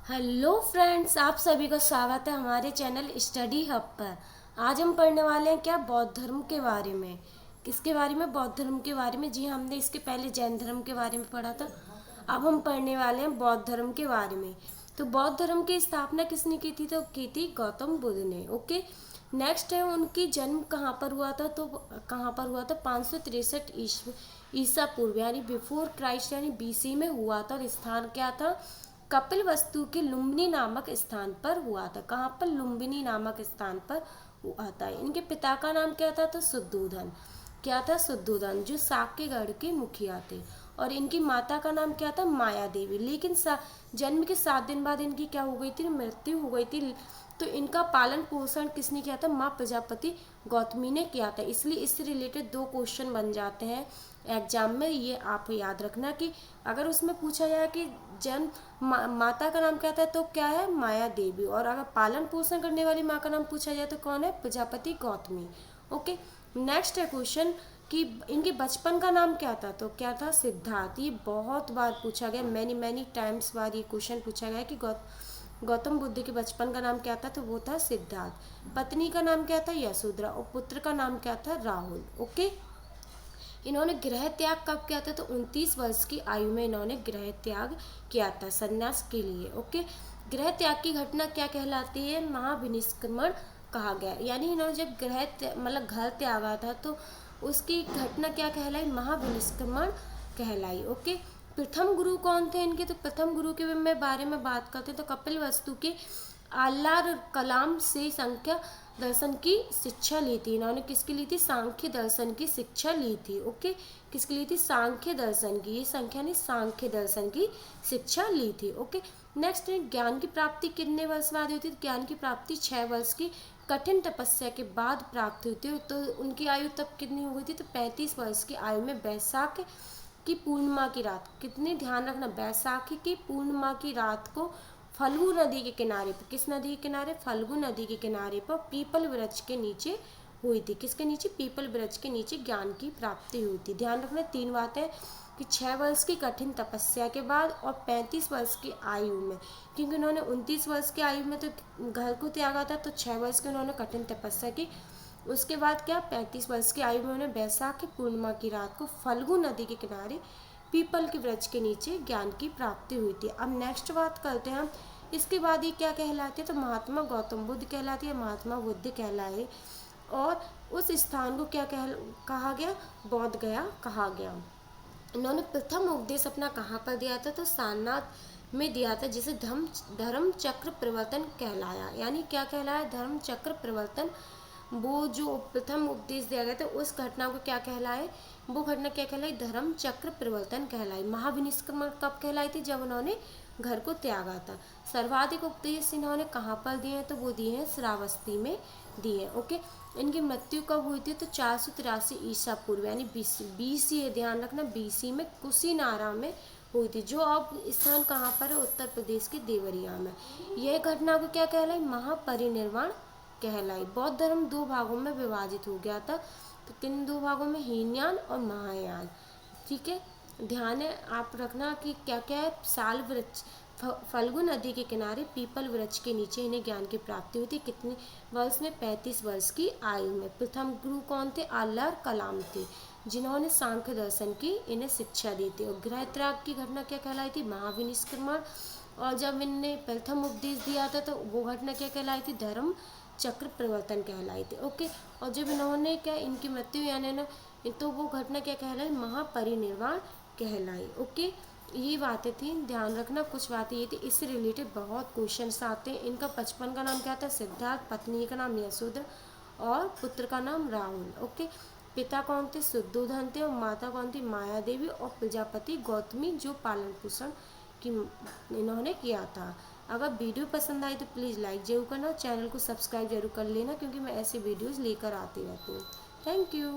Hello friends, आप सभी का स्वागत है हमारे चैनल स्टडी हब पर। आज हम पढ़ने वाले हैं क्या, बौद्ध धर्म के बारे में। किसके बारे में? बौद्ध धर्म के बारे में। जी, हमने इसके पहले जैन धर्म के बारे में पढ़ा था। अब हम पढ़ने वाले हैं बौद्ध धर्म के बारे में। तो बौद्ध धर्म की स्थापना किसने की थी? तो की थी गौतम बुद्ध ने। ओके, नेक्स्ट है उनकी जन्म कहाँ पर हुआ था? तो कहाँ पर हुआ था? 563 ईसा पूर्व यानी बिफोर क्राइस्ट यानी बीसी में हुआ था। और स्थान क्या था? कपिल वस्तु के लुम्बिनी नामक स्थान पर हुआ था। कहाँ पर? लुम्बिनी नामक स्थान पर हुआ था। इनके पिता का नाम क्या था? तो शुद्धोधन। क्या था? शुद्धोधन, जो साक्यगढ़ के मुखिया थे। और इनकी माता का नाम क्या था? माया देवी। लेकिन जन्म के 7 दिन बाद इनकी क्या हो गई थी? मृत्यु हो गई थी। तो इनका पालन पोषण किसने किया था? माँ प्रजापति गौतमी ने किया था। इसलिए इससे रिलेटेड 2 क्वेश्चन बन जाते हैं एग्जाम में। ये आप याद रखना कि अगर उसमें पूछा जाए कि जन्म माता का नाम क्या था, तो क्या है? माया देवी। और अगर पालन पोषण करने वाली माँ का नाम पूछा जाए तो कौन है? प्रजापति गौतमी। ओके, नेक्स्ट है क्वेश्चन कि इनके बचपन का नाम क्या था? तो क्या था? सिद्धार्थ। ये बहुत बार पूछा गया, मैनी मैनी टाइम्स बार ये क्वेश्चन पूछा गया कि गौतम बुद्ध के बचपन का नाम क्या था? तो वो था सिद्धार्थ। पत्नी का नाम क्या था? यशोधरा। और पुत्र का नाम क्या था? राहुल। ओके, इन्होंने गृह त्याग कब किया था? तो 29 वर्ष की आयु में इन्होंने गृह त्याग किया था संन्यास के लिए। ओके, गृह त्याग की घटना क्या कहलाती है? महाविनिष्क्रमण कहा गया। यानी इन्होंने जब मतलब घर त्यागा था तो उसकी घटना क्या कहलाई? महाविनिष्क्रमण कहलाई। ओके, प्रथम गुरु कौन थे इनके? तो प्रथम गुरु के बारे में बात करते हैं तो कपिल वस्तु के आल्लार कलाम से सांख्य दर्शन की शिक्षा ली थी। इन्होंने किसकी ली थी? सांख्य दर्शन की शिक्षा ली थी। ओके, किसकी ली थी? सांख्य दर्शन की। ये संख्या नहीं, सांख्य दर्शन की शिक्षा ली थी। ओके, नेक्स्ट है ज्ञान की प्राप्ति कितने वर्ष बाद हुई थी? ज्ञान की प्राप्ति 6 वर्ष की कठिन तपस्या के बाद प्राप्त हुई थी। तो उनकी आयु तब कितनी हो गई थी? तो 35 वर्ष की आयु में बैसाख की पूर्णिमा की रात, कितनी ध्यान रखना, बैसाखी की पूर्णिमा की रात को फल्गु नदी के किनारे पर, किस नदी के किनारे? फल्गु नदी के किनारे पर पीपल वृक्ष के नीचे हुई थी। किसके नीचे? पीपल वृक्ष के नीचे ज्ञान की प्राप्ति हुई थी। ध्यान रखना 3 बातें कि 6 वर्ष की कठिन तपस्या के बाद और 35 वर्ष की आयु में, क्योंकि उन्होंने 29 वर्ष की आयु में तो घर को त्यागा था, तो 6 वर्ष की उन्होंने कठिन तपस्या की। उसके बाद क्या? 35 वर्ष की आयु में उन्हें बैसाख की पूर्णिमा की रात को फल्गु नदी के किनारे पीपल के वृक्ष के नीचे ज्ञान की प्राप्ति हुई थी। अब नेक्स्ट बात करते हैं हम, इसके बाद ये क्या कहलाते हैं? तो महात्मा गौतम बुद्ध कहलाती है, महात्मा बुद्ध कहलाए। और उस स्थान को क्या कहा गया? बोध गया कहा गया। इन्होंने प्रथम उपदेश अपना कहाँ पर दिया था? तो सारनाथ में दिया था, जिसे धर्म चक्र प्रवर्तन कहलाया। यानी क्या कहलाया? धर्म चक्र प्रवर्तन। वो जो प्रथम उपदेश दिया गया था उस घटना को क्या कहलाए? वो घटना क्या कहलाई? धर्म चक्र प्रवर्तन कहलाई। महाविनिष्क्रमण कब कहलाई थी? जब उन्होंने घर को त्यागा था। सर्वाधिक उपदेश इन्होंने कहाँ पर दिए हैं? तो वो दिए हैं श्रावस्ती में दिए। ओके, इनकी मृत्यु कब हुई थी? तो 483 ईसा पूर्व यानी बीसी, ध्यान रखना, बीसी में कुशीनारा में हुई थी, जो अब स्थान कहाँ पर है? उत्तर प्रदेश के देवरिया में। यह घटना को क्या कहलाई? महापरिनिर्वाण कहलाई। बौद्ध धर्म 2 भागों में विभाजित हो गया था। तो किन 2 भागों में? हीनयान और महायान। ठीक है, ध्यान है आप रखना कि क्या क्या है। साल वृक्ष, फल्गु नदी के किनारे पीपल वृक्ष के नीचे इन्हें ज्ञान की प्राप्ति हुई थी। कितने वर्ष में? 35 वर्ष की आयु में। प्रथम गुरु कौन थे? आल्लार कलाम थे, जिन्होंने सांख्य दर्शन की इन्हें शिक्षा दी थी। और गृह त्याग की घटना क्या कहलाई थी? महाविनिष्क्रमण। और जब इनने प्रथम उपदेश दिया था तो वो घटना क्या कहलाई थी? धर्म चक्र प्रवर्तन कहलाई थी। ओके, और जब इन्होंने क्या, इनकी मृत्यु यानी ना, तो वो घटना क्या कहलाई? महापरिनिर्वाण कहलाई। ओके, ये बातें थी, ध्यान रखना। कुछ बातें ये थी, इससे रिलेटेड बहुत क्वेश्चंस आते हैं। इनका बचपन का नाम क्या था? सिद्धार्थ। पत्नी का नाम यशोधरा और पुत्र का नाम राहुल। ओके, पिता कौन थे? शुद्धोधन थे। और माता कौन थी? माया देवी। और प्रजापति गौतमी, जो पालन पोषण की इन्होंने किया था। अगर वीडियो पसंद आई तो प्लीज़ लाइक जरूर करना, चैनल को सब्सक्राइब जरूर कर लेना, क्योंकि मैं ऐसे वीडियोज़ लेकर आती रहती हूँ। Thank you.